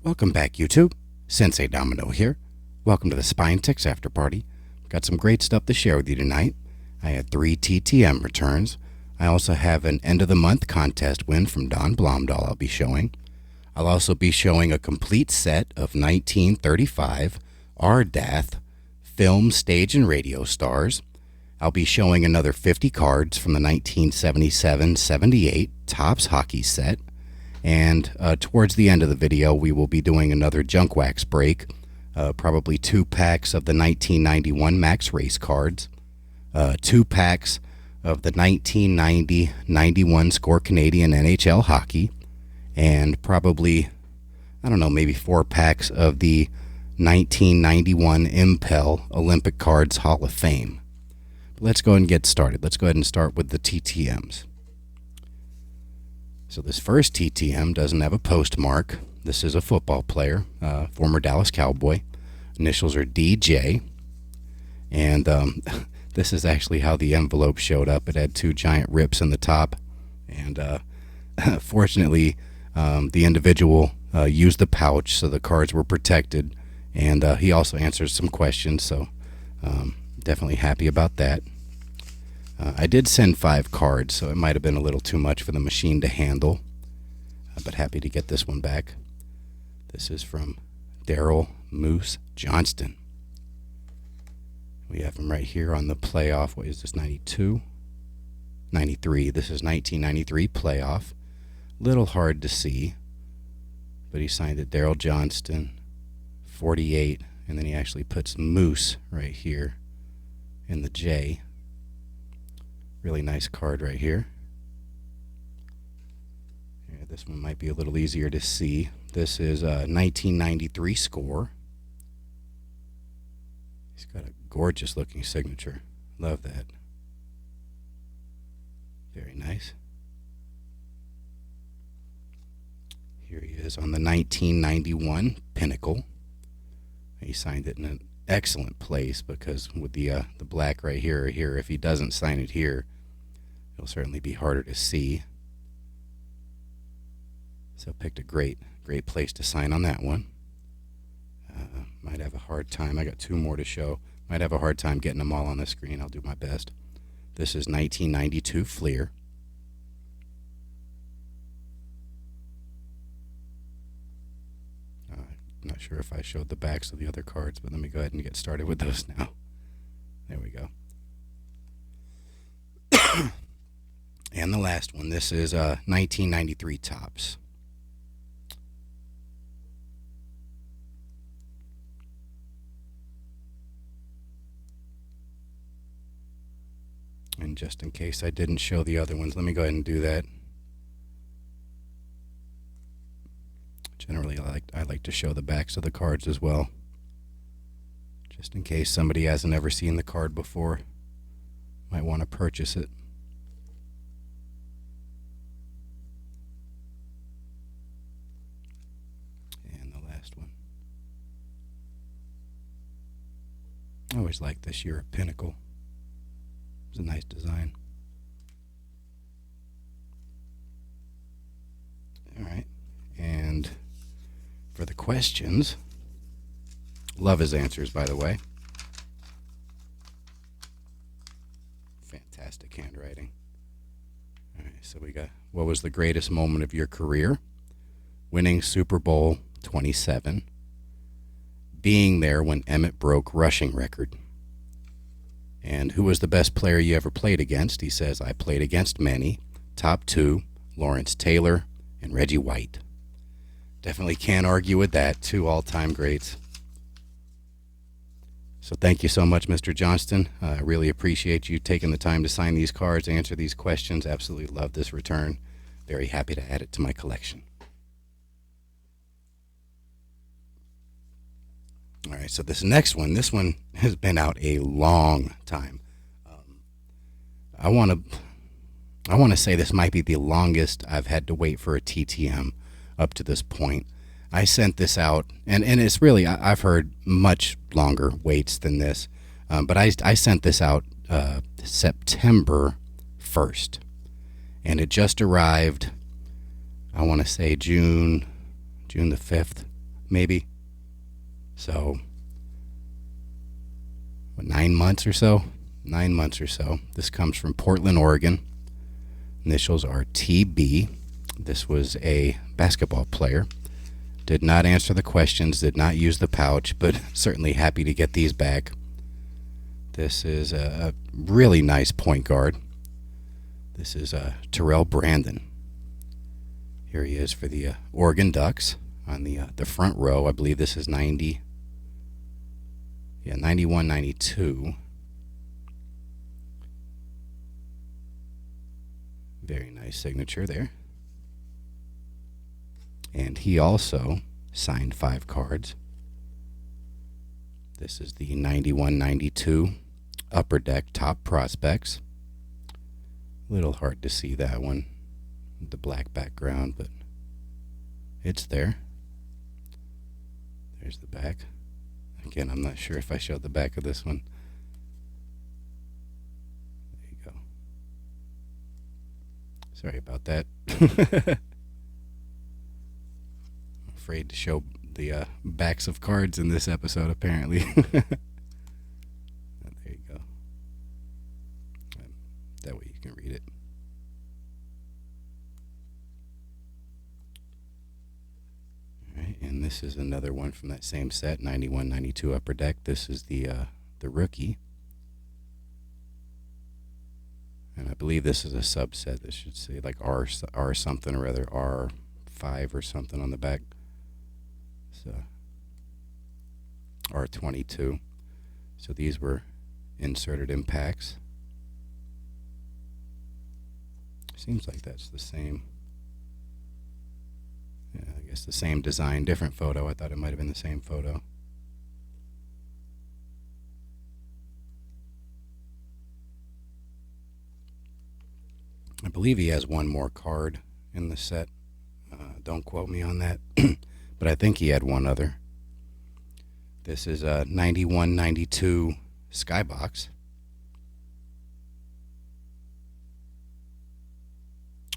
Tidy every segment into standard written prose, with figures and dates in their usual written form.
Welcome back, YouTube. Sensei Domino here. Welcome to the Spine Ticks After Party. Got some great stuff to share with you tonight. I had 3 TTM returns. I also have an end-of-the-month contest win from Don Blomdahl I'll be showing. I'll also be showing a complete set of 1935 Ardath film, stage, and radio stars. I'll be showing another 50 cards from the 1977-78 Topps hockey set. And towards the end of the video, we will be doing another junk wax break, probably 2 packs of the 1991 Max Race cards, 2 packs of the 1990-91 Score Canadian NHL hockey, and probably, I don't know, maybe 4 packs of the 1991 Impel Olympic Cards Hall of Fame. But let's go ahead and get started. Let's go ahead and start with the TTMs. So this first TTM doesn't have a postmark. This is a football player, former Dallas Cowboy. Initials are DJ. And this is actually how the envelope showed up. It had 2 giant rips in the top. And fortunately, the individual used the pouch, so the cards were protected. And he also answered some questions, so definitely happy about that. I did send 5 cards, so it might have been a little too much for the machine to handle, but happy to get this one back. This is from Daryl Moose Johnston. We have him right here on the playoff. What is this, 92? 93. This is 1993 playoff. Little hard to see, but he signed it Daryl Johnston, 48, and then he actually puts Moose right here in the J. Really nice card right here. Yeah, this one might be a little easier to see. This is a 1993 score. He's got a gorgeous looking signature. Love that. Very nice. Here he is on the 1991 Pinnacle. He signed it in an excellent place, because with the black right here, if he doesn't sign it here, it'll certainly be harder to see. So picked a great place to sign on that one. Might have a hard time. I got 2 more to show. Might have a hard time getting them all on the screen. I'll do my best. This is 1992 Fleer. Not sure if I showed the backs of the other cards, but let me go ahead and get started with those now. There we go. And the last one, this is 1993 Topps. And just in case I didn't show the other ones, let me go ahead and do that. Generally, I like to show the backs of the cards as well, just in case somebody hasn't ever seen the card before, might want to purchase it. And the last one. I always liked this year at Pinnacle. It was a nice design. All right, and for the questions, love his answers, by the way. Fantastic handwriting. All right, so we got, what was the greatest moment of your career? Winning Super Bowl 27. Being there when Emmett broke rushing record. And who was the best player you ever played against? He says, I played against many. Top 2, Lawrence Taylor and Reggie White. Definitely can't argue with that. 2 all-time greats. So thank you so much, Mr. Johnston. I really appreciate you taking the time to sign these cards, answer these questions. Absolutely love this return. Very happy to add it to my collection. All right, so this next one, has been out a long time. I want to say this might be the longest I've had to wait for a TTM up to this point. I sent this out, and it's really, I've heard much longer waits than this, but I sent this out September 1st, and it just arrived, I want to say June the 5th, maybe. So, 9 months or so? 9 months or so. This comes from Portland, Oregon. Initials are TB. This was a basketball player. Did not answer the questions, did not use the pouch, but certainly happy to get these back. This is a really nice point guard. This is Terrell Brandon. Here he is for the Oregon Ducks on the front row. I believe this is 91, 92. Very nice signature there. And he also signed 5 cards. This is the 91-92 Upper Deck Top Prospects. A little hard to see that one with the black background, but it's there. There's the back. Again, I'm not sure if I showed the back of this one. There you go. Sorry about that. Afraid to show the backs of cards in this episode, apparently. There you go. That way you can read it. All right, and this is another one from that same set, 91-92 Upper Deck. This is the rookie. And I believe this is a subset. This should say like R something or other, R5 or something on the back. So R22. So these were inserted in packs. Seems like that's the same. Yeah, I guess the same design, different photo. I thought it might have been the same photo. I believe he has one more card in the set. Don't quote me on that. But I think he had one other. This is a 91-92 Skybox.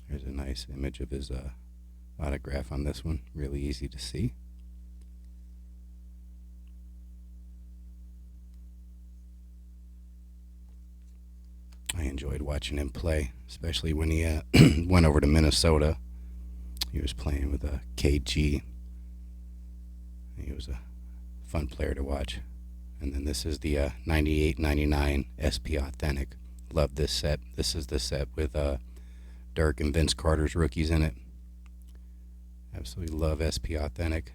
There's a nice image of his autograph on this one. Really easy to see. I enjoyed watching him play, especially when he went over to Minnesota. He was playing with KG. He was a fun player to watch. And then this is the 98-99 SP Authentic. Love this set. This is the set with Dirk and Vince Carter's rookies in it. Absolutely love SP Authentic.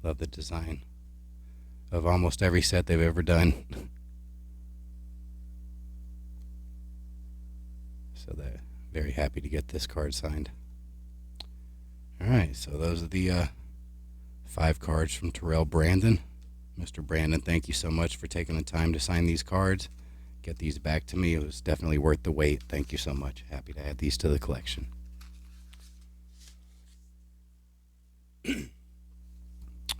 Love the design of almost every set they've ever done. So they're very happy to get this card signed. Alright, so those are the 5 cards from Terrell Brandon. Mr. Brandon, thank you so much for taking the time to sign these cards. Get these back to me. It was definitely worth the wait. Thank you so much. Happy to add these to the collection.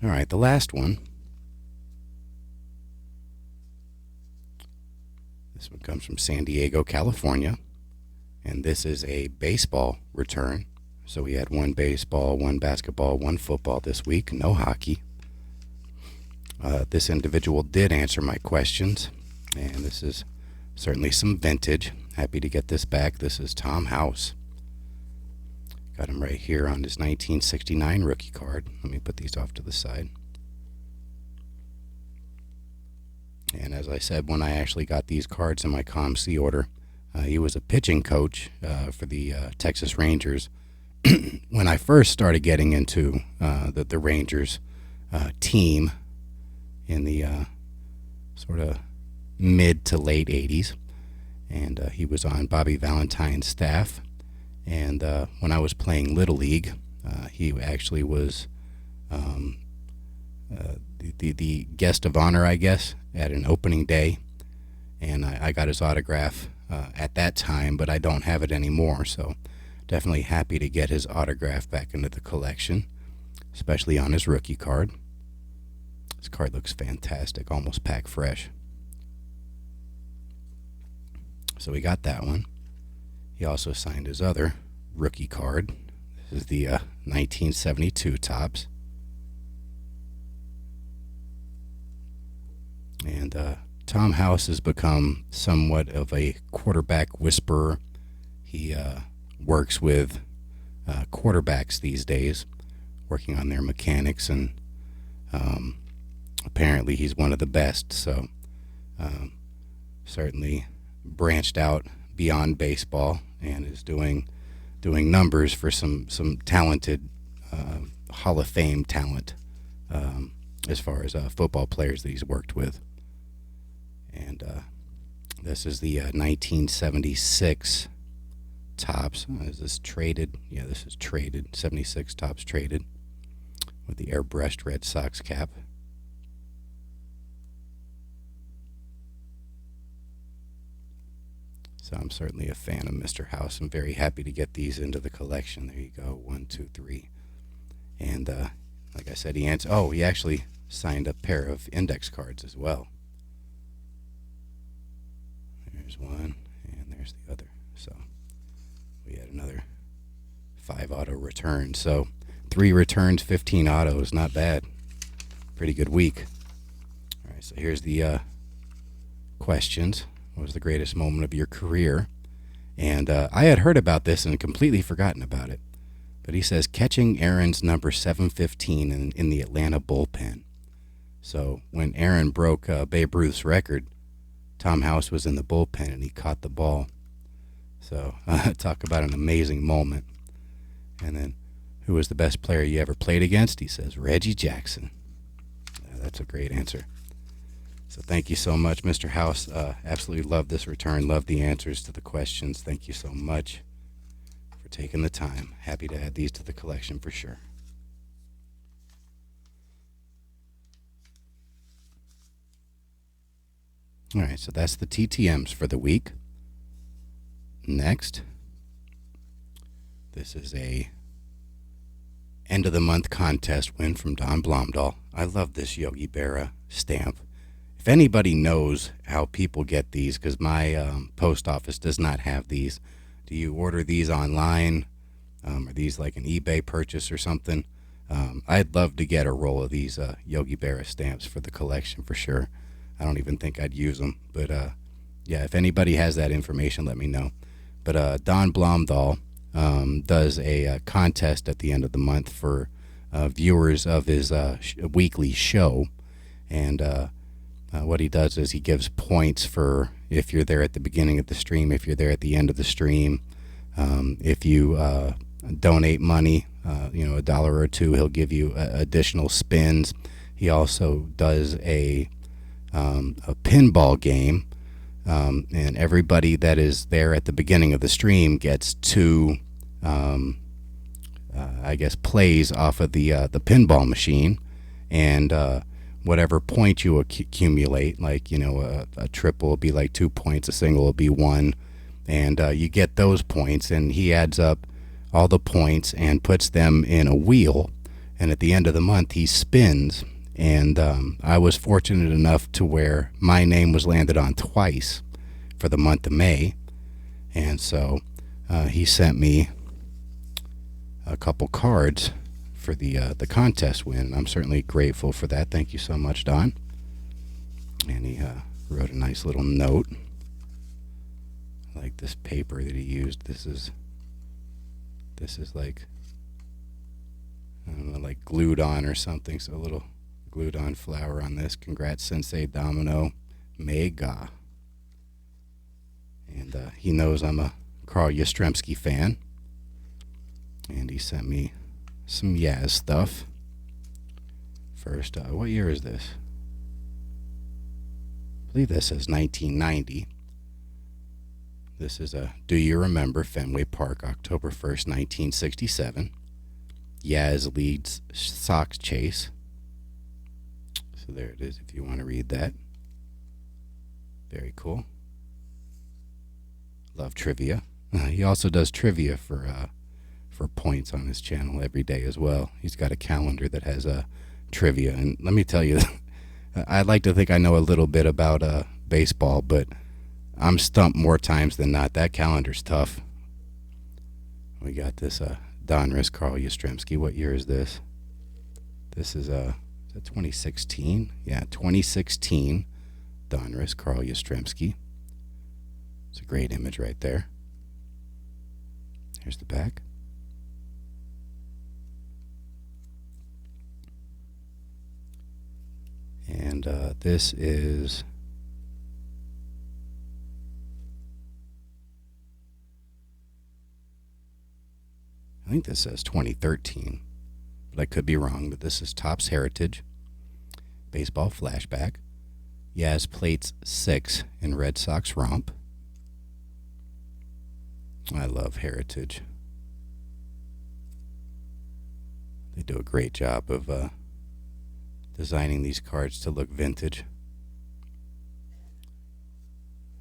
Alright, the last one. This one comes from San Diego, California. And this is a baseball return. So we had 1 baseball, 1 basketball, 1 football this week. No hockey. This individual did answer my questions. And this is certainly some vintage. Happy to get this back. This is Tom House. Got him right here on his 1969 rookie card. Let me put these off to the side. And as I said, when I actually got these cards in my COMC order, he was a pitching coach for the Texas Rangers. When I first started getting into the Rangers team in the sort of mid to late 80s, and he was on Bobby Valentine's staff. And when I was playing Little League, he actually was the guest of honor, I guess, at an opening day. And I got his autograph at that time, but I don't have it anymore. So definitely happy to get his autograph back into the collection, especially on his rookie card. This card looks fantastic, almost pack fresh. So we got that one. He also signed his other rookie card. This is the 1972 Topps. And Tom House has become somewhat of a quarterback whisperer. He works with quarterbacks these days, working on their mechanics, and apparently he's one of the best. So certainly branched out beyond baseball and is doing numbers for some talented Hall of Fame talent as far as football players that he's worked with. And this is the 1976 Topps. Is this traded? Yeah, this is traded. 76 Topps traded with the airbrushed Red Sox cap. So I'm certainly a fan of Mr. House. I'm very happy to get these into the collection. There you go. 1, 2, 3. And like I said, he actually signed a pair of index cards as well. There's one, and there's the other. So we had another 5 auto returns. So 3 returns, 15 autos. Not bad. Pretty good week. All right, so here's the questions. What was the greatest moment of your career? And I had heard about this and completely forgotten about it. But he says catching Aaron's number 715 in the Atlanta bullpen. So when Aaron broke Babe Ruth's record, Tom House was in the bullpen and he caught the ball. So talk about an amazing moment. And then, who was the best player you ever played against? He says Reggie Jackson. That's a great answer. So thank you so much, Mr. House. Absolutely love this return. Love the answers to the questions. Thank you so much for taking the time. Happy to add these to the collection for sure. All right, so that's the TTMs for the week. Next, this is a end of the month contest win from Don Blomdahl. I love this Yogi Berra stamp. If anybody knows how people get these, because my post office does not have these, do you order these online? Are these like an eBay purchase or something? I'd love to get a roll of these Yogi Berra stamps for the collection for sure. I don't even think I'd use them. But yeah, if anybody has that information, let me know. But Don Blomdahl does a contest at the end of the month for viewers of his weekly show. And what he does is he gives points for if you're there at the beginning of the stream, if you're there at the end of the stream. If you donate money, $1 or $2, he'll give you additional spins. He also does a pinball game, and everybody that is there at the beginning of the stream gets 2, plays off of the pinball machine, and whatever point you accumulate, like a triple will be like 2 points, a single will be 1, and you get those points, and he adds up all the points and puts them in a wheel, and at the end of the month he spins. And I was fortunate enough to where my name was landed on twice for the month of May. And so he sent me a couple cards for the contest win. I'm certainly grateful for that. Thank you so much, Don. And he wrote a nice little note. I like this paper that he used. This is like, I don't know, like glued on or something. So a little glued on flower on this. Congrats, Sensei Domino. Mega. And he knows I'm a Carl Yastrzemski fan. And he sent me some Yaz stuff. First, what year is this? I believe this says 1990. This is a Do You Remember Fenway Park, October 1st, 1967. Yaz leads Sox chase. So there it is if you want to read that. Very cool. Love trivia. He also does trivia for points on his channel every day as well. He's got a calendar that has trivia. And let me tell you, I like to think I know a little bit about baseball, but I'm stumped more times than not. That calendar's tough. We got this Donruss Carl Yastrzemski. What year is this? This is 2016? Yeah, 2016. Donruss, Carl Yastrzemski. It's a great image right there. Here's the back. And this is I think this says 2013, but I could be wrong. But this is Topps Heritage Baseball Flashback. Yaz Plates 6 in Red Sox Romp. I love Heritage. They do a great job of designing these cards to look vintage.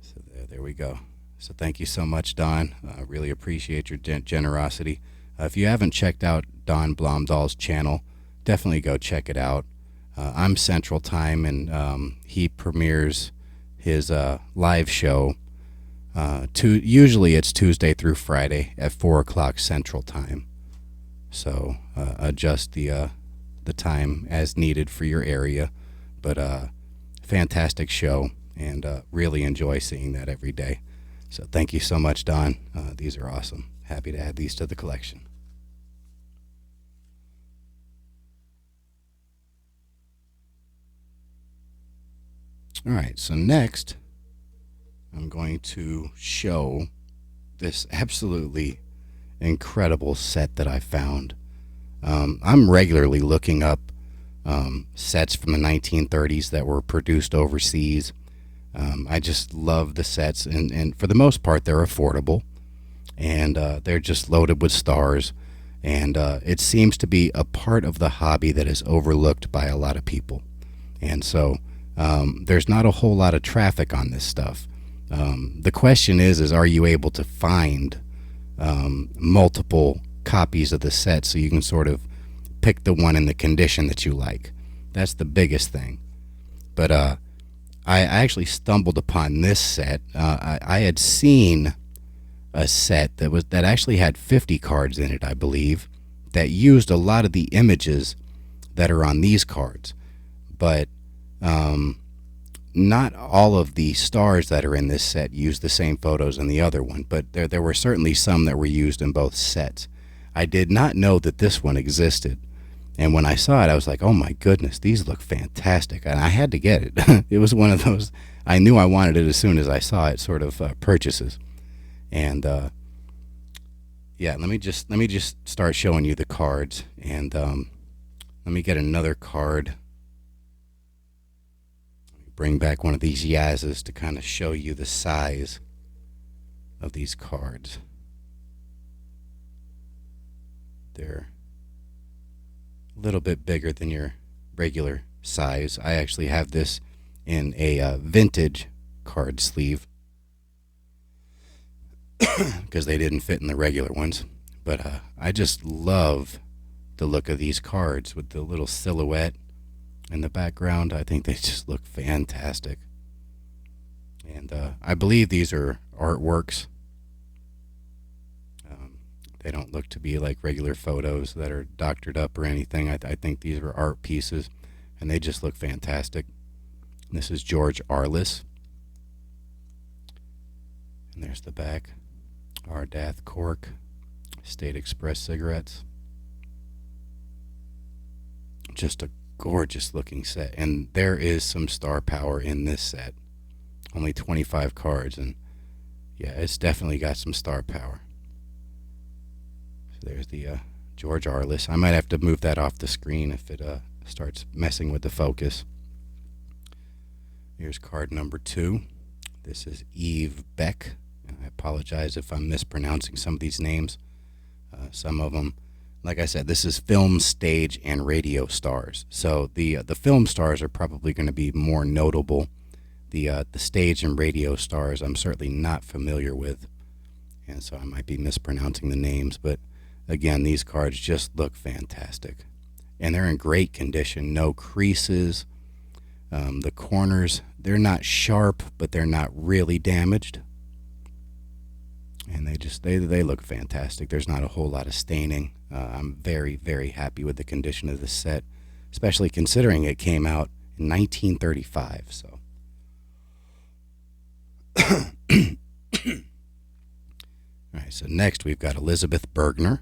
So there we go. So thank you so much, Don. I really appreciate your generosity. If you haven't checked out Don Blomdahl's channel, definitely go check it out. I'm Central Time, and he premieres his live show. Usually it's Tuesday through Friday at 4 o'clock Central Time. So adjust the time as needed for your area. But fantastic show, and really enjoy seeing that every day. So thank you so much, Don. These are awesome. Happy to add these to the collection. All right, so next I'm going to show this absolutely incredible set that I found. I'm regularly looking up sets from the 1930s that were produced overseas. I just love the sets, and for the most part they're affordable, and they're just loaded with stars, and it seems to be a part of the hobby that is overlooked by a lot of people. And so there's not a whole lot of traffic on this stuff. The question is are you able to find multiple copies of the set so you can sort of pick the one in the condition that you like? That's the biggest thing. But I actually stumbled upon this set. I had seen a set that actually had 50 cards in it, I believe, that used a lot of the images that are on these cards. But not all of the stars that are in this set use the same photos in the other one, but there were certainly some that were used in both sets. I did not know that this one existed, and when I saw it, I was like, oh my goodness, these look fantastic, and I had to get it. It was one of those, I knew I wanted it as soon as I saw it sort of purchases. And yeah, let me just start showing you the cards, and let me get another card. Bring back one of these Yaz's to kind of show you the size of these cards. They're a little bit bigger than your regular size. I actually have this in a vintage card sleeve because they didn't fit in the regular ones. But I just love the look of these cards with the little silhouette in the background. I think they just look fantastic. And I believe these are artworks. They don't look to be like regular photos that are doctored up or anything. I think these are art pieces, and they just look fantastic. And this is George Arliss. And there's the back. Ardath cork. State Express cigarettes. Just a gorgeous looking set, and there is some star power in this set. Only 25 cards, and yeah, it's definitely got some star power. So there's the George Arliss. I might have to move that off the screen if it starts messing with the focus. Here's card number 2. This is Eve Beck. I apologize if I'm mispronouncing some of these names. Some of them, like I said, this is film, stage, and radio stars. So the film stars are probably going to be more notable. The stage and radio stars I'm certainly not familiar with, and so I might be mispronouncing the names. But again, these cards just look fantastic, and they're in great condition. No creases. The corners, they're not sharp, but they're not really damaged. And they look fantastic. There's not a whole lot of staining. I'm very, very happy with the condition of this set, especially considering it came out in 1935. So All right, so next we've got Elizabeth Bergner.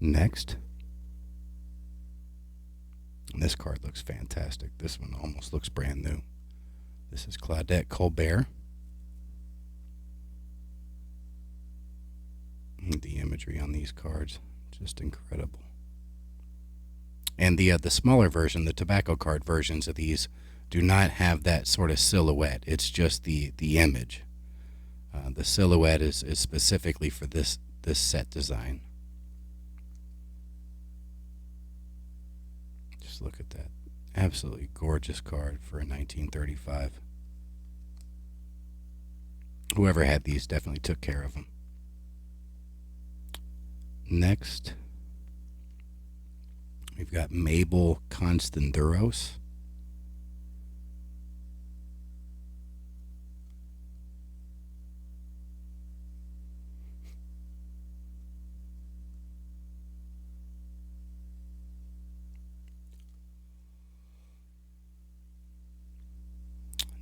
Next, and this card looks fantastic. This one almost looks brand new. This is Claudette Colbert. The imagery on these cards, just incredible. And the smaller version, the tobacco card versions of these, do not have that sort of silhouette. It's just the image. The silhouette is specifically for this set design. Just look at that. Absolutely gorgeous card for a 1935. Whoever had these definitely took care of them. Next, we've got Mabel Constanduros.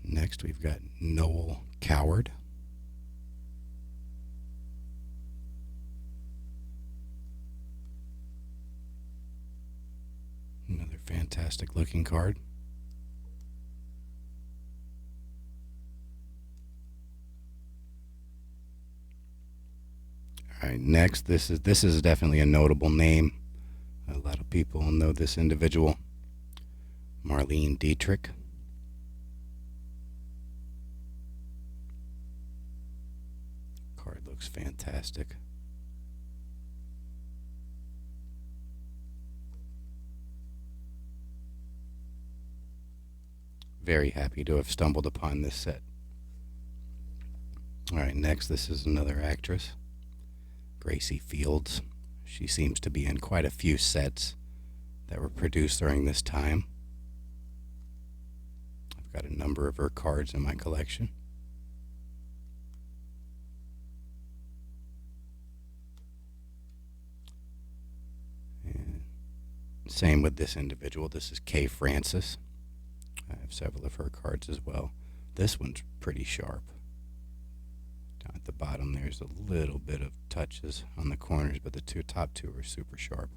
Next, we've got Noel Coward. Another fantastic looking card. All right, next, this is definitely a notable name. A lot of people know this individual, Marlene Dietrich. Card looks fantastic. Very happy to have stumbled upon this set. All right, next, this is another actress, Gracie Fields. She seems to be in quite a few sets that were produced during this time. I've got a number of her cards in my collection. And same with this individual. This is Kay Francis. I have several of her cards as well. This one's pretty sharp. Down at the bottom, there's a little bit of touches on the corners, but the top two are super sharp.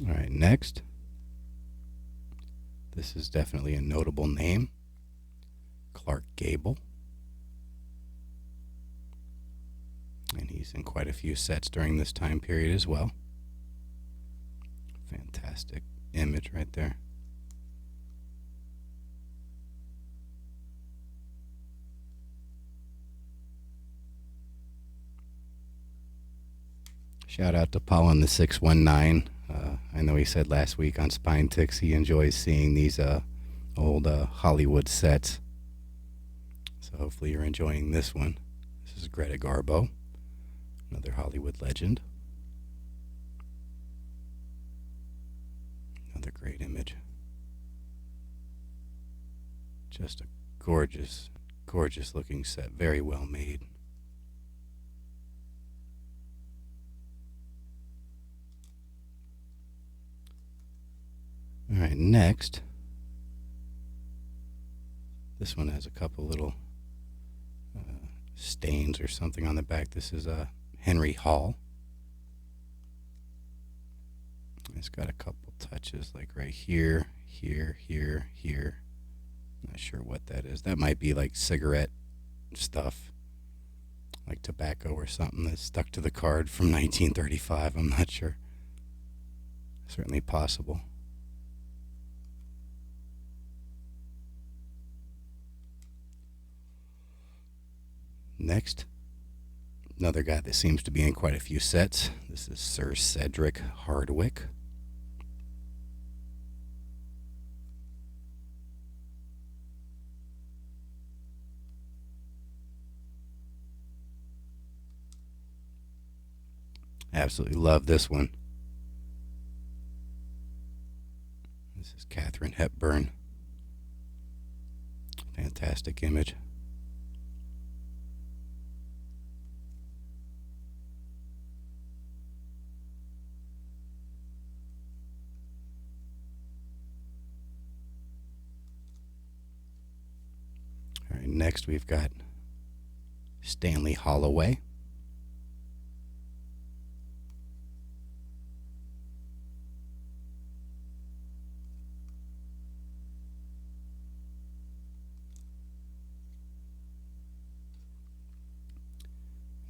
All right, next. This is definitely a notable name, Clark Gable. And he's in quite a few sets during this time period as well. Fantastic image right there. Shout out to Paul in the 619. I know he said last week on Spine Ticks he enjoys seeing these old Hollywood sets. So hopefully you're enjoying this one. This is Greta Garbo, another Hollywood legend. Another great image. Just a gorgeous, gorgeous looking set. Very well made. All right, next. This one has a couple little stains or something on the back. This is Henry Hall. It's got a couple touches like right here, here, here, here. Not sure what that is. That might be like cigarette stuff, like tobacco or something that's stuck to the card from 1935. I'm not sure. Certainly possible. Next, another guy that seems to be in quite a few sets. This is Sir Cedric Hardwicke. Absolutely love this one. This is Katharine Hepburn. Fantastic image. All right, next we've got Stanley Holloway.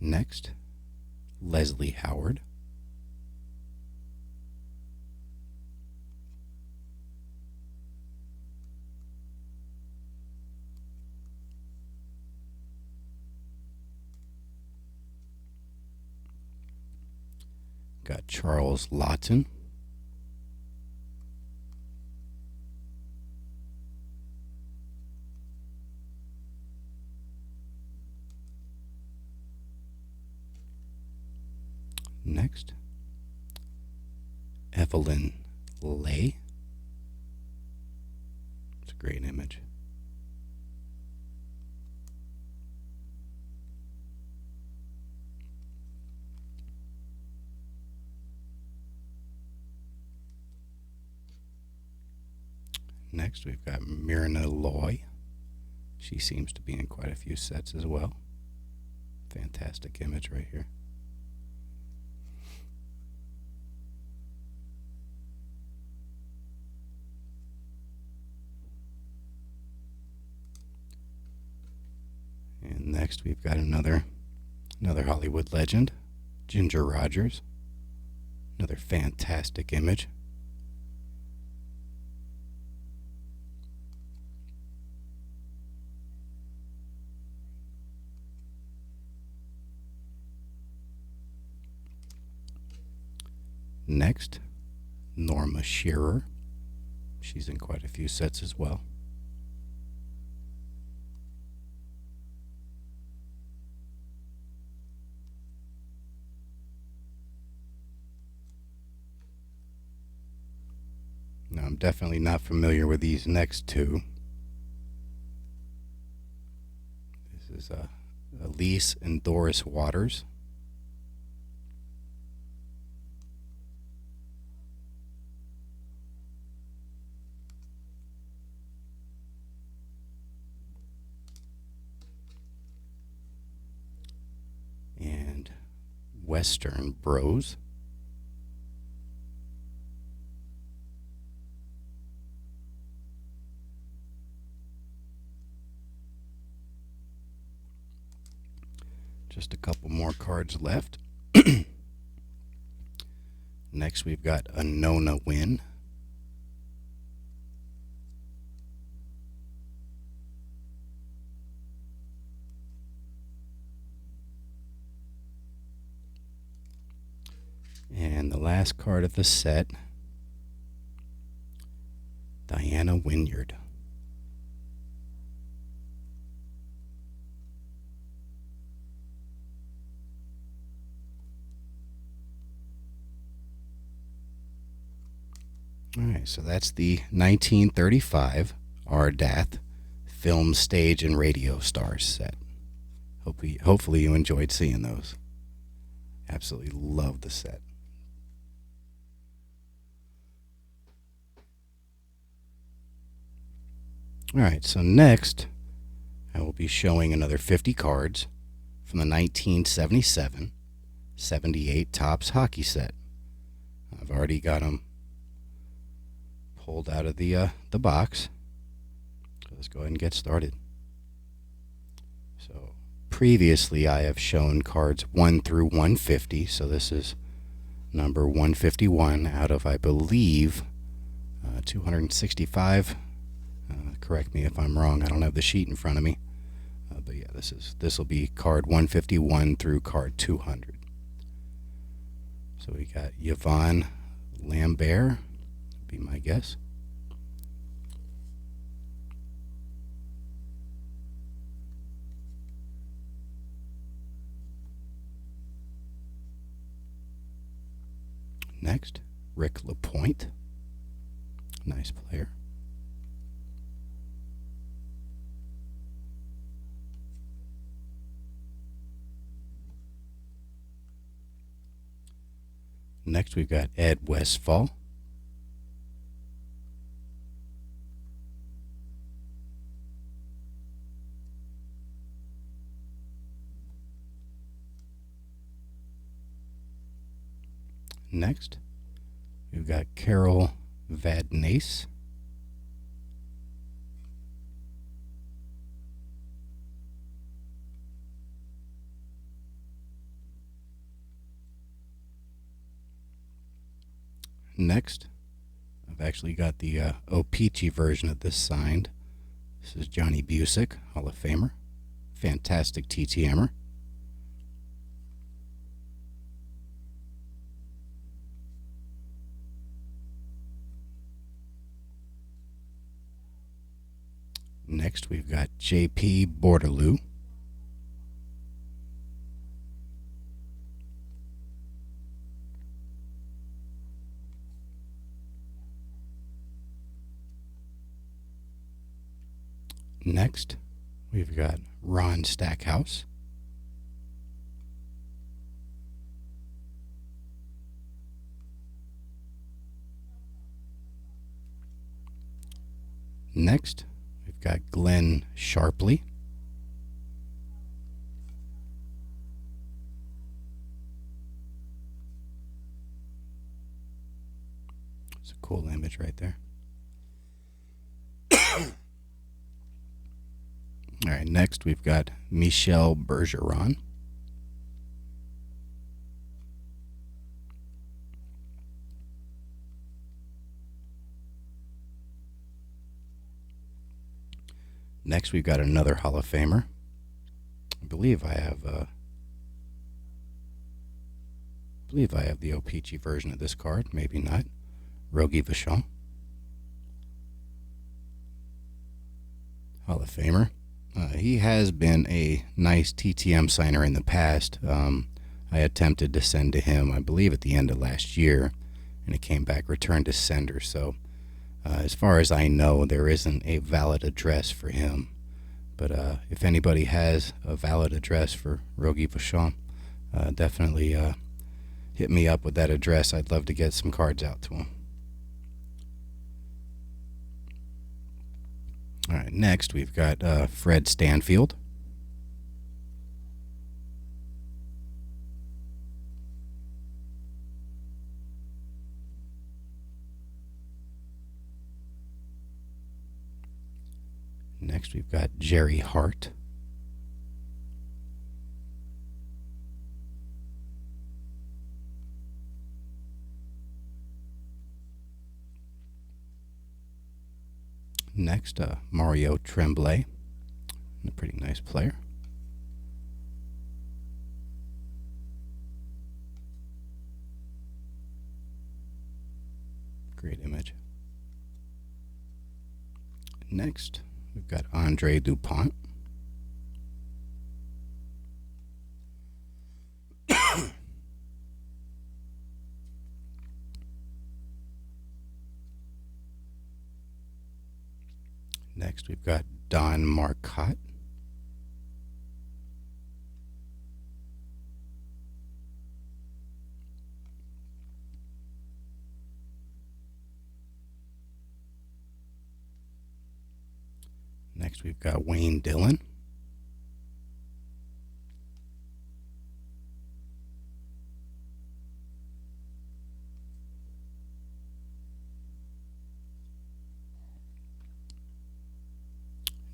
Next, Leslie Howard. Got Charles Lawton. Next, Evelyn Lay. It's a great image. Next, we've got Myrna Loy. She seems to be in quite a few sets as well. Fantastic image right here. And next, we've got another Hollywood legend, Ginger Rogers. Another fantastic image. Next, Norma Shearer. She's in quite a few sets as well. Now, I'm definitely not familiar with these next two. This is Elise and Doris Waters. And Western Bros. Just a couple more cards left. Next, we've got a Nona Win. And the last card of the set, Diana Wynyard. All right, so that's the 1935 Ardath Film, Stage, and Radio Stars set. Hopefully you enjoyed seeing those. Absolutely love the set. All right, so next I will be showing another 50 cards from the 1977-78 Topps hockey set. I've already got them pulled out of the box. So let's go ahead and get started. So previously I have shown cards 1 through 150, so this is number 151 out of, I believe, 265. Correct me if I'm wrong. I don't have the sheet in front of me. But yeah, this will be card 151 through card 200. So we got Yvonne Lambert, be my guess. Next, Rick LaPointe. Nice player. Next, we've got Ed Westfall. Next, we've got Carol Vadnais. Next, I've actually got the O-Pee-Chee version of this signed. This is Johnny Busick, Hall of Famer. Fantastic TTMer. Next, we've got J.P. Bordeloo. Next, we've got Ron Stackhouse. Next, we've got Glenn Sharpley. It's a cool image right there. All right, next we've got Michel Bergeron. Next we've got another Hall of Famer. I believe I have the O-Pee-Chee version of this card, maybe not. Rogie Vachon. Hall of Famer. He has been a nice TTM signer in the past. I attempted to send to him, I believe, at the end of last year, and it came back returned to sender. So, as far as I know, there isn't a valid address for him. But if anybody has a valid address for Rogie Vachon, definitely hit me up with that address. I'd love to get some cards out to him. All right, next we've got Fred Stanfield. Next we've got Jerry Hart. Next, Mario Tremblay, a pretty nice player. Great image. Next, we've got Andre Dupont. Next, we've got Don Marcotte. Next, we've got Wayne Dillon.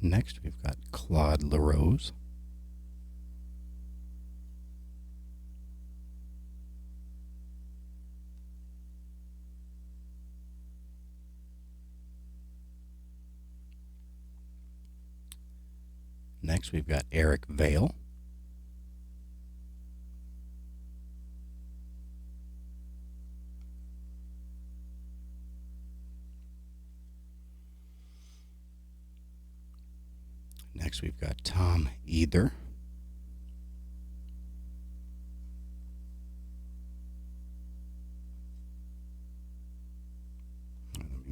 Next, we've got Claude LaRose. Next, we've got Eric Vale. Next, we've got Tom Either.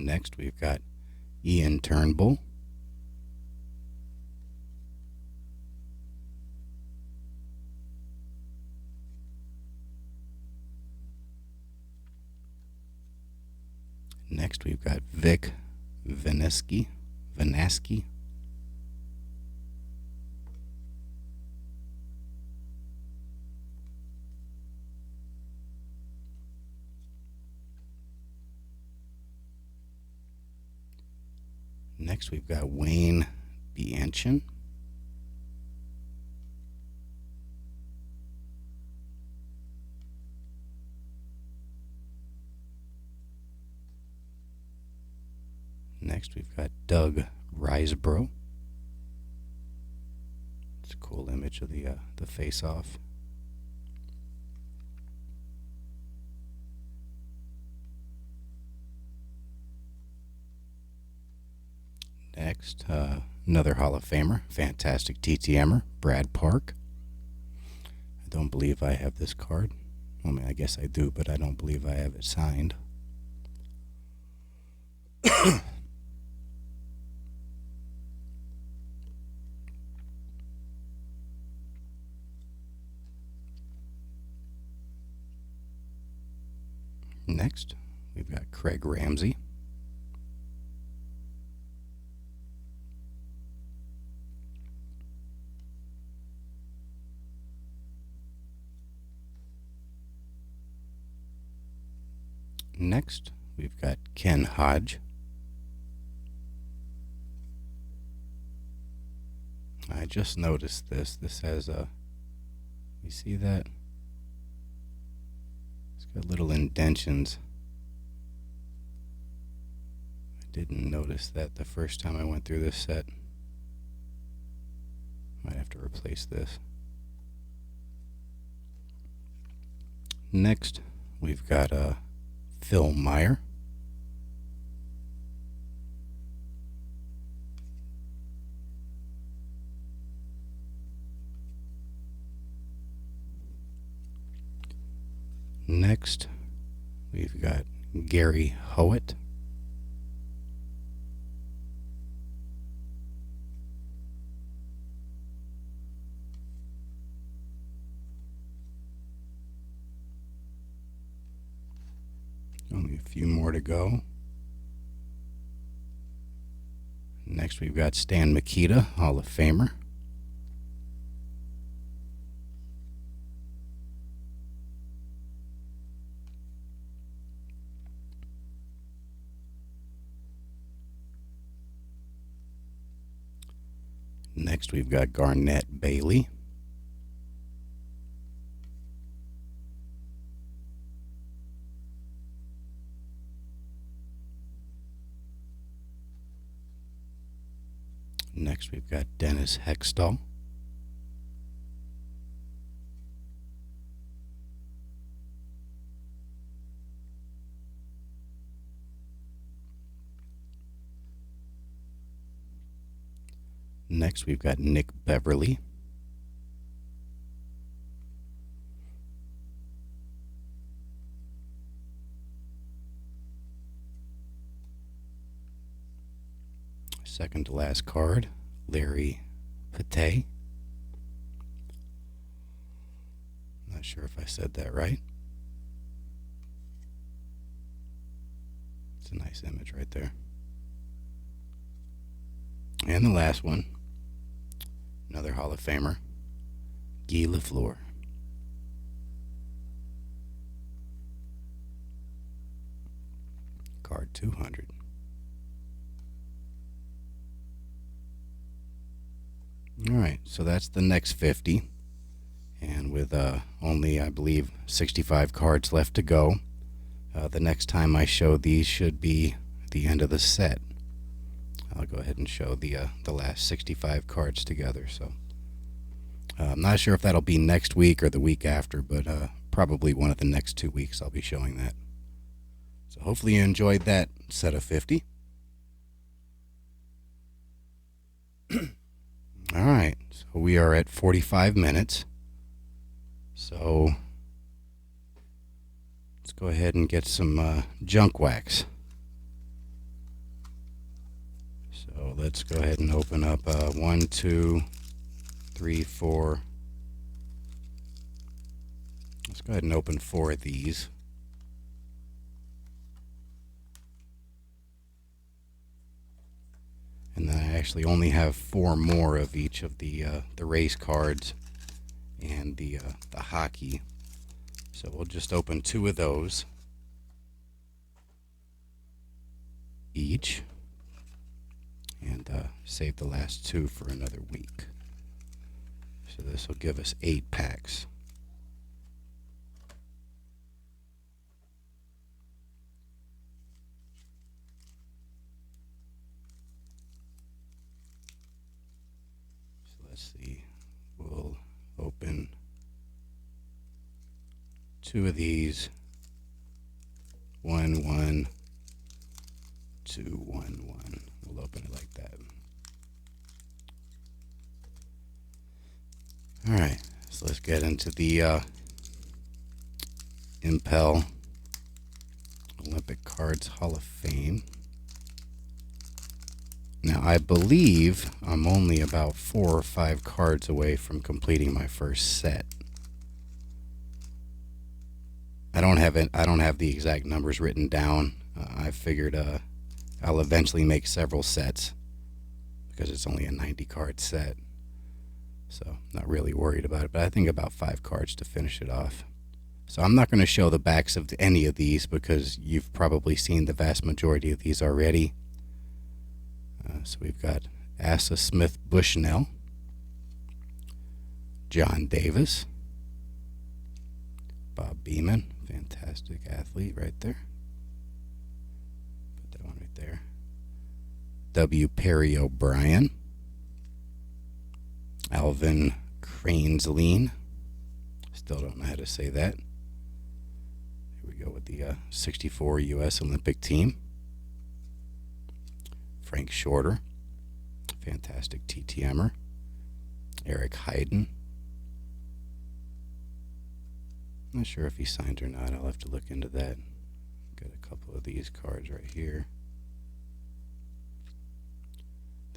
Next, we've got Ian Turnbull. Next, we've got Vic Vanaski. Next, we've got Wayne Bianchin. Next, we've got Doug Riseborough. It's a cool image of the face-off. Next, another Hall of Famer, fantastic TTMer, Brad Park. I don't believe I have this card. I mean, I guess I do, but I don't believe I have it signed. Next, we've got Craig Ramsey. Next, we've got Ken Hodge. I just noticed this. This has a, you see that? It's got little indentions. I didn't notice that the first time I went through this set. Might have to replace this. Next, we've got Phil Meyer. Next, we've got Gary Howitt. Only a few more to go. Next, we've got Stan Mikita, Hall of Famer. Next, we've got Garnett Bailey. Next, we've got Dennis Hextall. Next, we've got Nick Beverly. Second to last card, Larry Pate. Not sure if I said that right. It's a nice image right there. And the last one, another Hall of Famer, Guy Lafleur. Card 200. Alright, so that's the next 50. And with only, I believe, 65 cards left to go, the next time I show these should be the end of the set. I'll go ahead and show the last 65 cards together. So I'm not sure if that'll be next week or the week after, but probably one of the next 2 weeks I'll be showing that. So hopefully you enjoyed that set of 50. All right, so we are at 45 minutes. So let's go ahead and get some junk wax. So let's go ahead and open up 1, 2, 3, 4. Let's go ahead and open 4 of these. And then I actually only have 4 more of each of the race cards and the hockey. So we'll just open 2 of those each and save the last 2 for another week. So this will give us 8 packs. So let's see, we'll open 2 of these. 1, 1, 2, 1, 1. We'll open it like that. All right, so let's get into the Impel Olympic Cards Hall of Fame. Now, I believe I'm only about 4 or 5 cards away from completing my first set. I don't have the exact numbers written down. I figured I'll eventually make several sets because it's only a 90 card set. So not really worried about it, but I think about 5 cards to finish it off. So I'm not going to show the backs of any of these because you've probably seen the vast majority of these already. So we've got Asa Smith Bushnell, John Davis, Bob Beeman, fantastic athlete right there. Put that one right there. W. Perry O'Brien, Alvin Cranesleen, still don't know how to say that. Here we go with the 64 U.S. Olympic team. Frank Shorter, fantastic TTMer. Eric Hayden. Not sure if he signed or not. I'll have to look into that. Got a couple of these cards right here.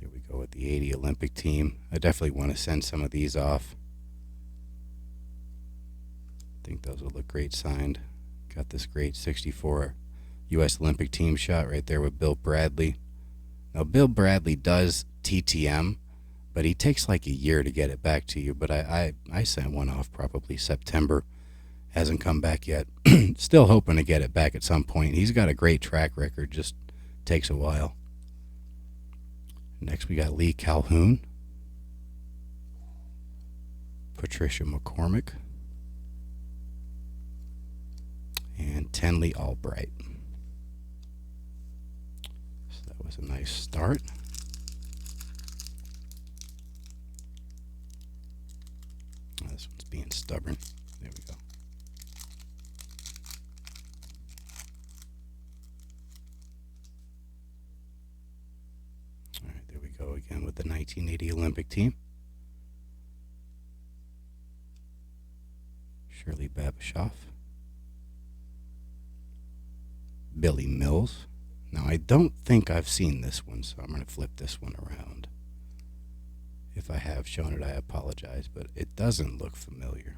There we go with the 80 Olympic team. I definitely want to send some of these off. I think those will look great signed. Got this great 64 U.S. Olympic team shot right there with Bill Bradley. Now, Bill Bradley does TTM, but he takes like a year to get it back to you. But I sent one off probably September. Hasn't come back yet. Still hoping to get it back at some point. He's got a great track record, just takes a while. Next we got Lee Calhoun, Patricia McCormick, and Tenley Albright. So that was a nice start. Oh, this one's being stubborn. There we go. All right, there we go again with the 1980 Olympic team. Shirley Babashoff. Billy Mills. Now, I don't think I've seen this one, so I'm going to flip this one around. If I have shown it, I apologize, but it doesn't look familiar.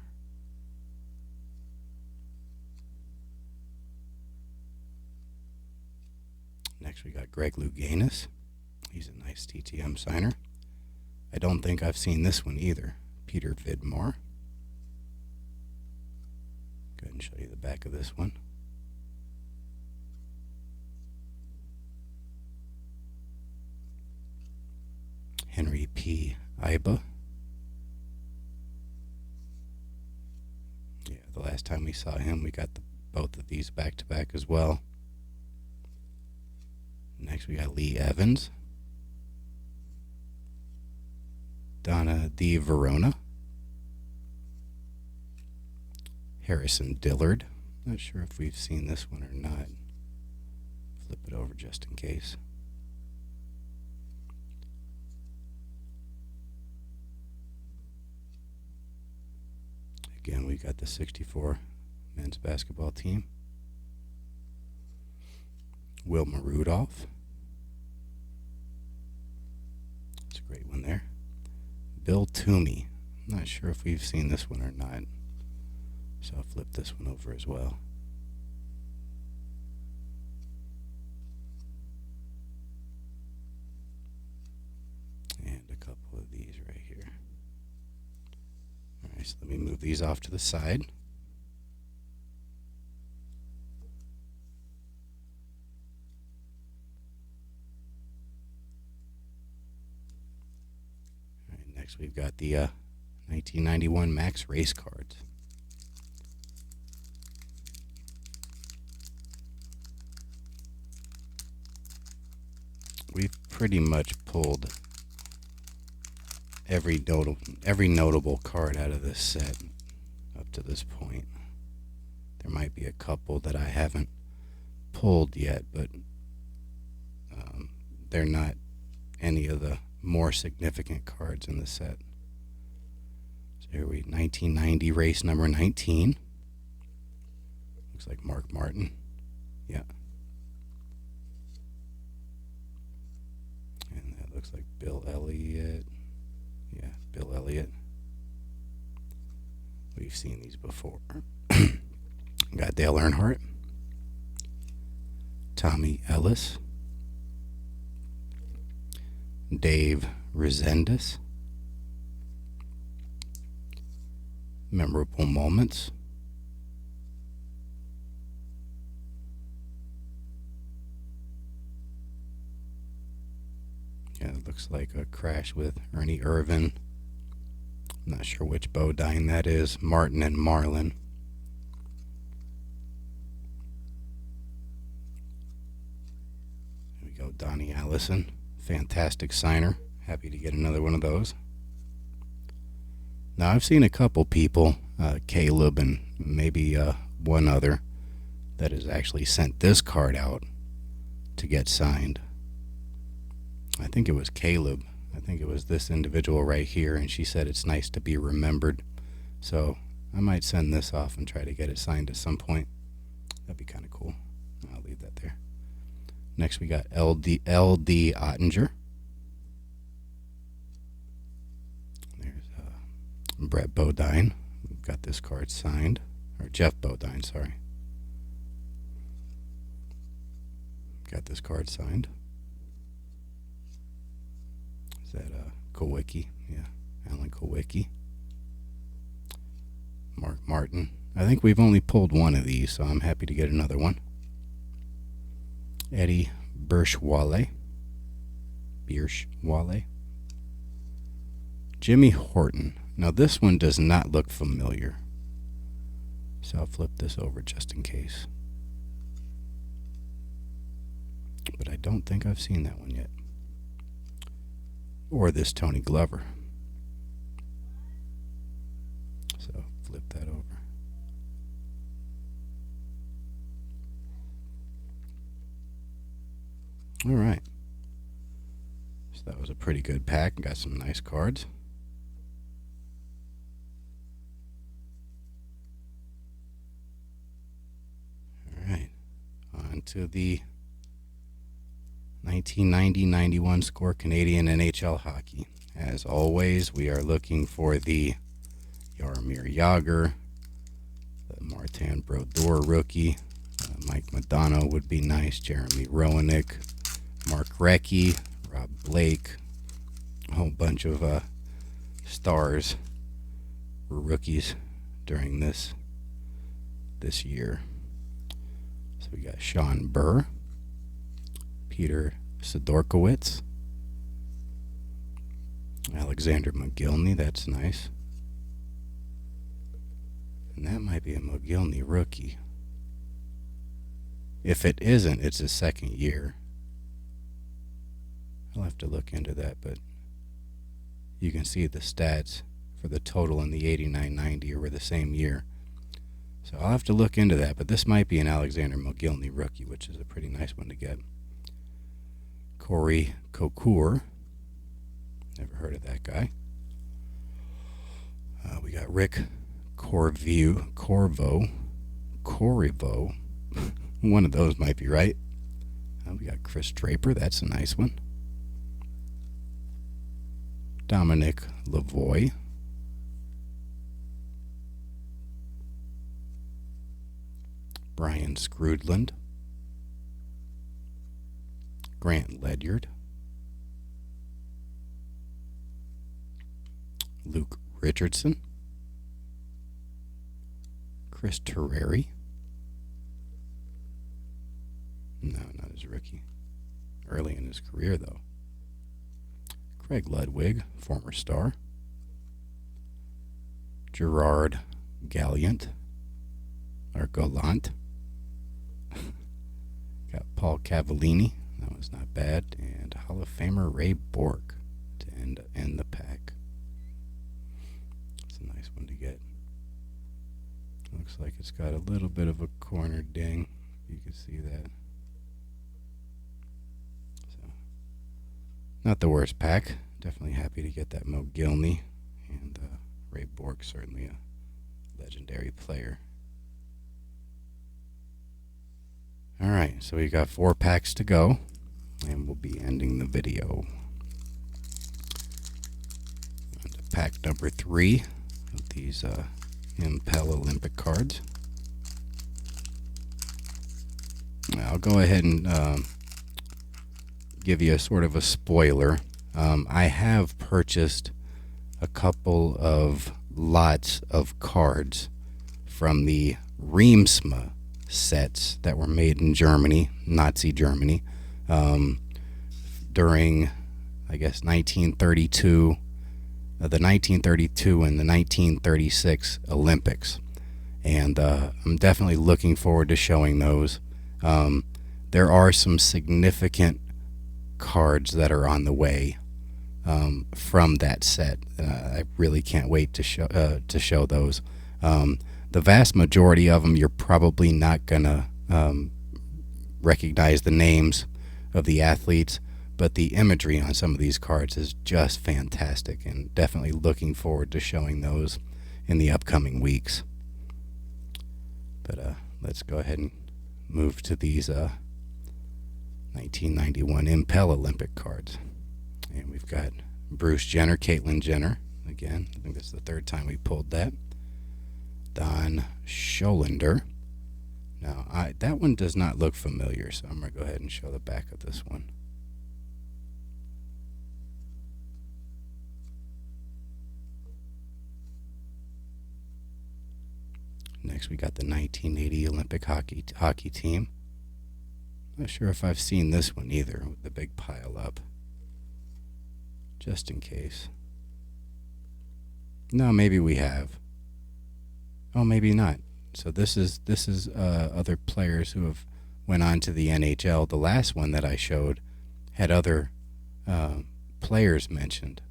Next, we got Greg Louganis. He's a nice TTM signer. I don't think I've seen this one either. Peter Vidmar. Go ahead and show you the back of this one. Henry P. Iba. Yeah, the last time we saw him, we got both of these back to back as well. Next, we got Lee Evans. Donna D. Verona. Harrison Dillard. Not sure if we've seen this one or not. Flip it over just in case. Again, we got the 64 men's basketball team. Wilma Rudolph. a great one there. Bill Toomey. I'm not sure if we've seen this one or not. So I'll flip this one over as well. And a couple of these right here. Alright, so let me move these off to the side. Alright, next we've got the 1991 Max Race cards. We've pretty much pulled every notable card out of this set up to this point. There might be a couple that I haven't pulled yet, but they're not any of the more significant cards in the set. So here we 1990 race number 19. Looks like Mark Martin. Yeah. And that looks like Bill Elliott. Yeah, Bill Elliott. We've seen these before. Got Dale Earnhardt. Tommy Ellis. Dave Resendez. Memorable moments. Yeah, it looks like a crash with Ernie Irvan. I'm not sure which Bodine that is. Martin and Marlin. Here we go, Donnie Allison. Fantastic signer. Happy to get another one of those. Now, I've seen a couple people, Caleb and maybe one other, that has actually sent this card out to get signed. I think it was Caleb. I think it was this individual right here, and she said it's nice to be remembered. So I might send this off and try to get it signed at some point. That'd be kind of cool. I'll leave that there. Next we got LD Ottinger. There's Brett Bodine. We've got this card signed. Or Jeff Bodine, sorry. Got this card signed. Is that Kowicki? Yeah, Alan Kowicki. Mark Martin. I think we've only pulled one of these, so I'm happy to get another one. Eddie Birschwale. Jimmy Horton. Now this one does not look familiar, so I'll flip this over just in case. But I don't think I've seen that one yet. Or this Tony Glover. So flip that over. All right. So that was a pretty good pack. Got some nice cards. All right. On to the 1990-91 Score Canadian NHL Hockey. As always, we are looking for the Jaromir Jagr, the Martin Brodeur rookie, Mike Modano would be nice, Jeremy Roenick, Mark Recchi, Rob Blake, a whole bunch of stars were rookies during this year. So we got Sean Burr, Peter Sidorkowitz, Alexander McGillney, that's nice. And that might be a McGillney rookie. If it isn't, it's his second year. I'll have to look into that, but you can see the stats for the total in the 89-90 were the same year. So I'll have to look into that, but this might be an Alexander McGillney rookie, which is a pretty nice one to get. Corey Kokur. Never heard of that guy. We got Rick Corvo. One of those might be right. We got Chris Draper. That's a nice one. Dominic Lavoie, Brian Scrudland, Grant Ledyard, Luke Richardson, Chris Terreri. No, not his rookie. Early in his career, though. Craig Ludwig, former star. Gerard Gallant, or Gallant. Got Paul Cavallini. That was not bad. And Hall of Famer Ray Bork to end the pack. It's a nice one to get. Looks like it's got a little bit of a corner ding. You can see that. So, not the worst pack. Definitely happy to get that Mo Gilney. And Ray Bork, certainly a legendary player. Alright, so we got 4 packs to go. And we'll be ending the video. On to pack number 3 of these Impel Olympic cards. I'll go ahead and give you a sort of a spoiler. I have purchased a couple of lots of cards from the Reemsma sets that were made in Germany, Nazi Germany, during, I guess, 1932, the 1932 and the 1936 Olympics. And I'm definitely looking forward to showing those. There are some significant cards that are on the way from that set. I really can't wait to show those. The vast majority of them, you're probably not gonna recognize the names of the athletes, but the imagery on some of these cards is just fantastic, and definitely looking forward to showing those in the upcoming weeks. But let's go ahead and move to these 1991 Impel Olympic cards. And we've got Bruce Jenner, Caitlyn Jenner. Again, I think that's the 3rd time we pulled that. Don Schollander. Now, that one does not look familiar, so I'm going to go ahead and show the back of this one. Next, we got the 1980 Olympic hockey team. Not sure if I've seen this one either, with the big pile up. Just in case. No, maybe we have. Oh, maybe not. So this is other players who have went on to the NHL. The last one that I showed had other players mentioned.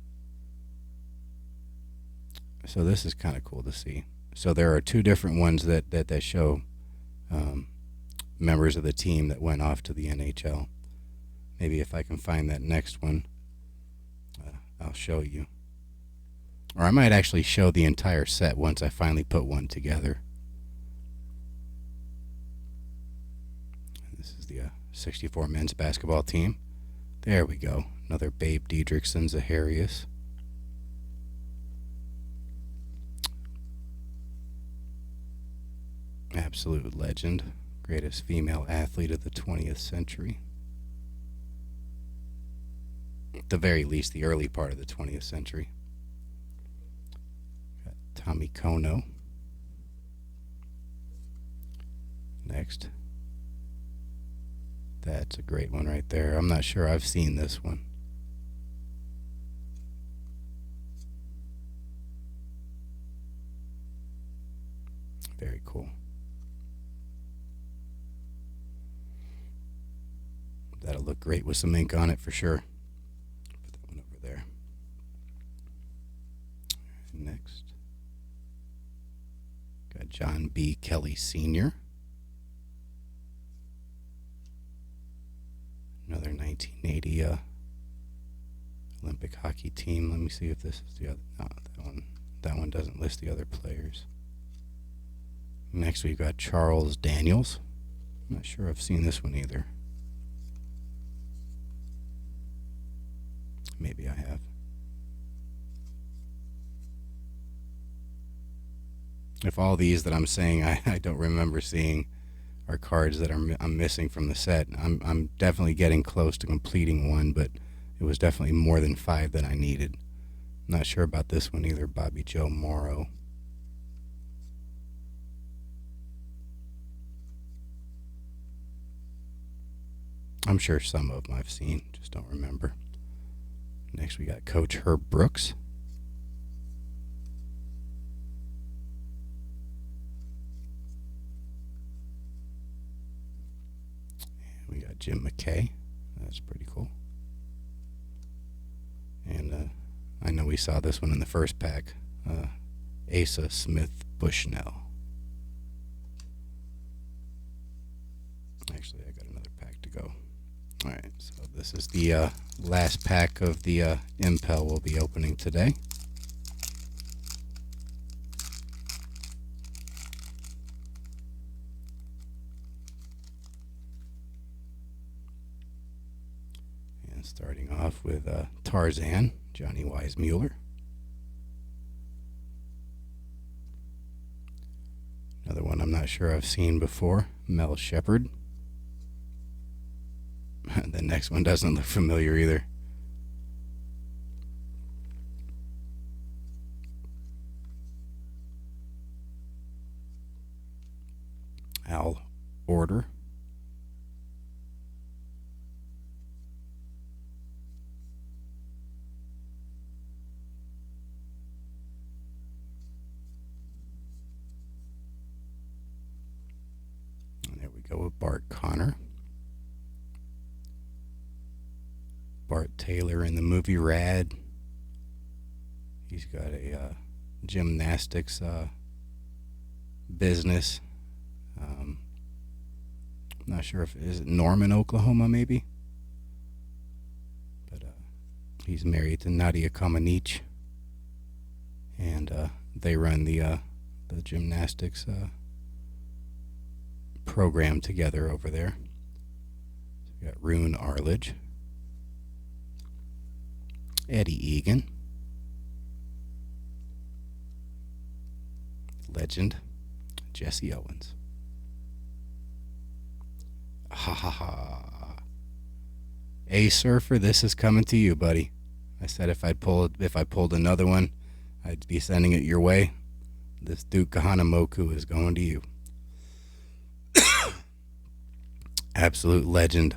So this is kind of cool to see. So there are 2 different ones that show members of the team that went off to the NHL. Maybe if I can find that next one, I'll show you. Or I might actually show the entire set once I finally put one together. This is the 64 men's basketball team. There we go. Another Babe Diedrichson Zaharias. Absolute legend. Greatest female athlete of the 20th century. At the very least, the early part of the 20th century. Got Tommy Kono. Next. That's a great one right there. I'm not sure I've seen this one. Very cool. That'll look great with some ink on it for sure. Put that one over there. Next. Got John B. Kelly Sr. Another 1980 Olympic hockey team. Let me see if this is the other. No, that one doesn't list the other players. Next we've got Charles Daniels. I'm not sure I've seen this one either. Maybe I have. If all these that I'm saying I don't remember seeing are cards that I'm missing from the set, I'm definitely getting close to completing one, but it was definitely more than 5 that I needed. Not sure about this one either, Bobby Joe Morrow. I'm sure some of them I've seen, just don't remember. Next we got Coach Herb Brooks. We got Jim McKay. That's pretty cool. And I know we saw this one in the first pack. Asa Smith Bushnell. Actually, I got another pack to go. Alright, so this is the last pack of the Impel we'll be opening today. And starting off with Tarzan, Johnny Weissmuller. Another one I'm not sure I've seen before, Mel Shepherd. The next one doesn't look familiar either. Al Order. And there we go with Bart Connor. Bart Taylor in the movie Rad. He's got a gymnastics business. I'm not sure if is it Norman, Oklahoma, maybe. But he's married to Nadia Comaneci, and they run the gymnastics program together over there. So we got Rune Arledge. Eddie Egan. Legend. Jesse Owens. Ha ha ha. A Surfer, this is coming to you, buddy. I said if I pulled another one, I'd be sending it your way. This Duke Kahanamoku is going to you. Absolute legend.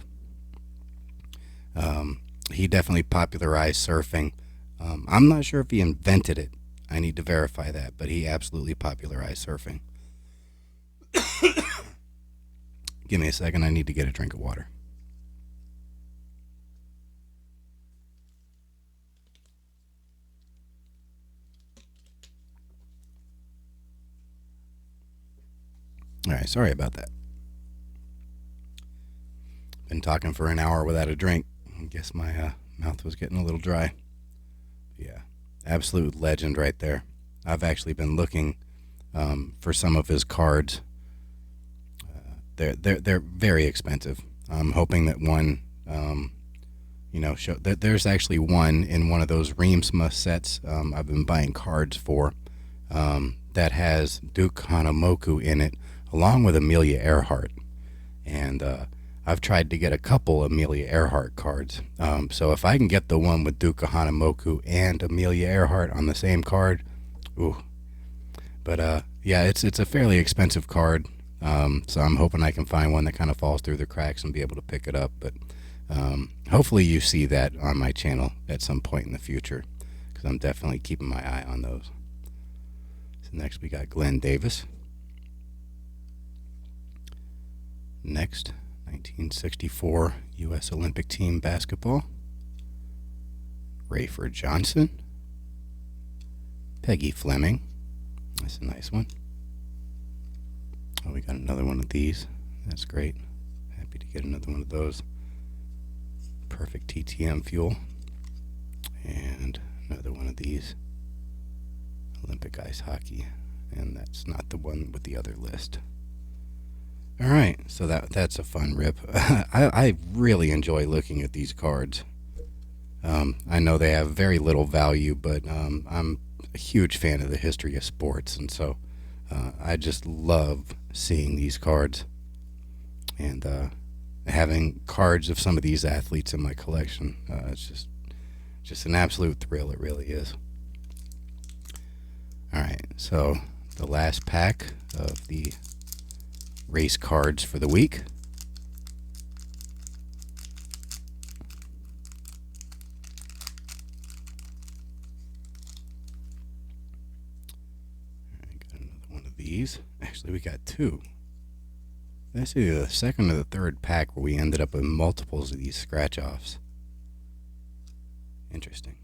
He definitely popularized surfing. I'm not sure if he invented it. I need to verify that, but he absolutely popularized surfing. Give me a second. I need to get a drink of water. All right, sorry about that. Been talking for an hour without a drink. I guess my mouth was getting a little dry. Yeah, absolute legend right there. I've actually been looking for some of his cards. They're very expensive. I'm hoping that one, there's actually one in one of those Reemsma sets I've been buying cards for that has Duke Kahanamoku in it, along with Amelia Earhart. And I've tried to get a couple Amelia Earhart cards. So if I can get the one with Duke Kahanamoku and Amelia Earhart on the same card, ooh. But yeah, it's a fairly expensive card. So I'm hoping I can find one that kind of falls through the cracks and be able to pick it up. But hopefully you see that on my channel at some point in the future, because I'm definitely keeping my eye on those. So next we got Glenn Davis. Next, 1964 U.S. Olympic Team basketball. Rayford Johnson. Peggy Fleming. That's a nice one. Oh, we got another one of these. That's great. Happy to get another one of those. Perfect TTM fuel. And another one of these. Olympic ice hockey. And that's not the one with the other list. All right, so that's a fun rip. I really enjoy looking at these cards. I know they have very little value, but I'm a huge fan of the history of sports, and so I just love seeing these cards, and having cards of some of these athletes in my collection. It's just an absolute thrill. It really is. All right, so the last pack of the race cards for the week. All right, got another one of these. Actually, we got two. That's either the second or the third pack where we ended up with multiples of these scratch-offs. Interesting.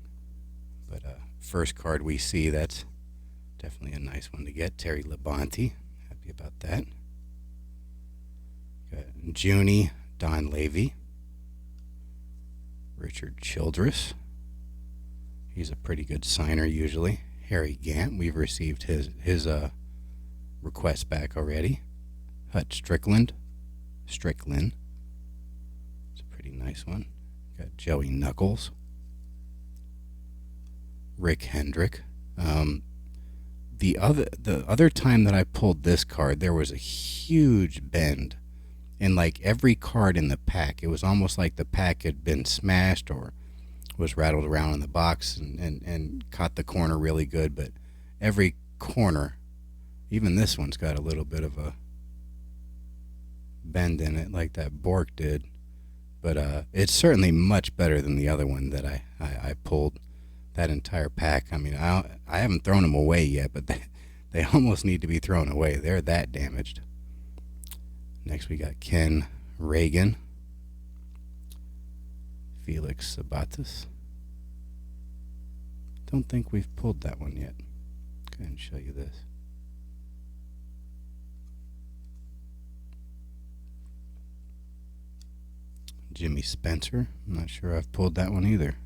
But first card we see, that's definitely a nice one to get. Terry Labonte. Happy about that. Got Junie Don Levy. Richard Childress. He's a pretty good signer usually. Harry Gant. We've received his request back already. Hut Strickland. It's a pretty nice one. Got Joey Knuckles. Rick Hendrick. The other time that I pulled this card, there was a huge bend in like every card in the pack. It was almost like the pack had been smashed or was rattled around in the box and caught the corner really good. But every corner, even this one's got a little bit of a bend in it like that Bork did. But it's certainly much better than the other one that I pulled. That entire pack. I mean, I haven't thrown them away yet, but they almost need to be thrown away. They're that damaged. Next we got Ken Reagan. Felix Sabatis. Don't think we've pulled that one yet. Go ahead and show you this. Jimmy Spencer. I'm not sure I've pulled that one either.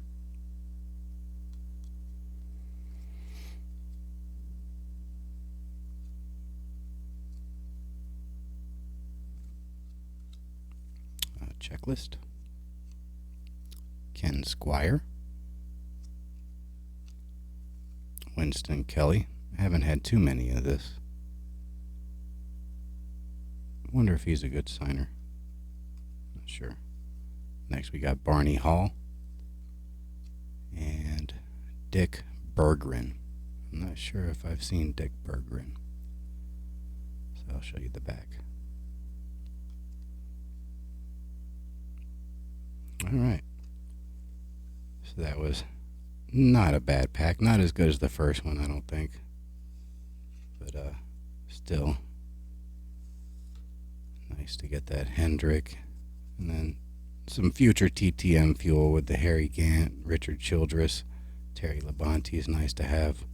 Checklist. Ken Squire. Winston Kelly. I haven't had too many of this. Wonder if he's a good signer. Not sure. Next we got Barney Hall. And Dick Berggren. I'm not sure if I've seen Dick Berggren. So I'll show you the back. Alright. So that was not a bad pack. Not as good as the first one, I don't think. But still nice to get that Hendrick. And then some future TTM fuel with the Harry Gant, Richard Childress, Terry Labonte is nice to have.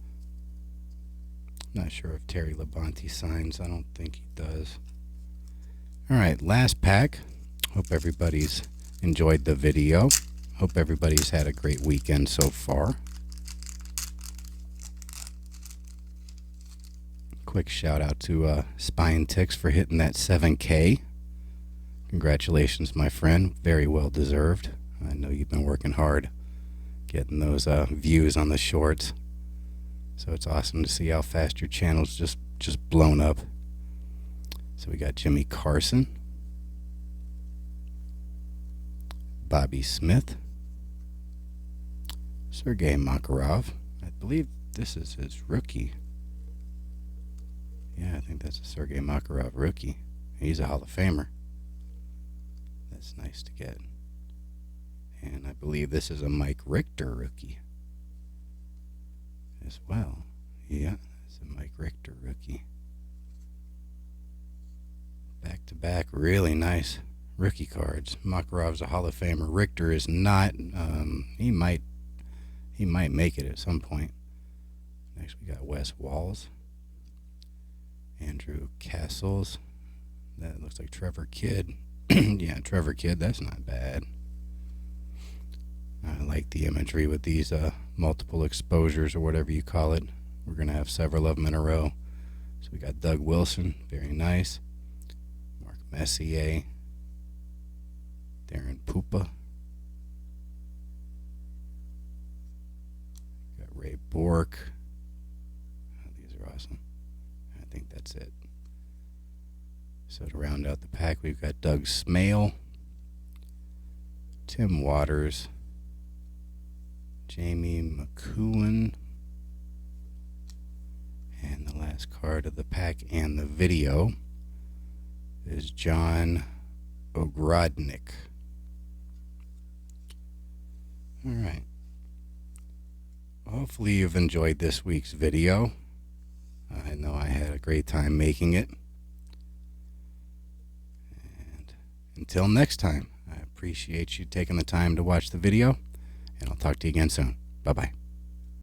Not sure if Terry Labonte signs. I don't think he does. Alright, last pack. Hope everybody's enjoyed the video. Hope everybody's had a great weekend so far. Quick shout out to Spine Ticks for hitting that 7K. Congratulations, my friend. Very well deserved. I know you've been working hard getting those views on the shorts. So it's awesome to see how fast your channel's just blown up. So we got Jimmy Carson. Bobby Smith, Sergei Makarov. I believe this is his rookie. Yeah, I think that's a Sergei Makarov rookie. He's a Hall of Famer. That's nice to get. And I believe this is a Mike Richter rookie as well. Yeah, it's a Mike Richter rookie. Back to back, really nice rookie cards. Makarov's a Hall of Famer. Richter is not. He might make it at some point. Next we got Wes Walls. Andrew Castles. That looks like Trevor Kidd. Yeah, Trevor Kidd. That's not bad. I like the imagery with these multiple exposures or whatever you call it. We're going to have several of them in a row. So we got Doug Wilson. Very nice. Mark Messier. Darren Pupa. Got Ray Bork. Oh, these are awesome. I think that's that's it. So to round out the pack, we've got Doug Smale, Tim Waters, Jamie McCowan, and the last card of the pack and the video is John Ogrodnik. All right. Hopefully you've enjoyed this week's video. I know I had a great time making it. And until next time, I appreciate you taking the time to watch the video, and I'll talk to you again soon. Bye-bye.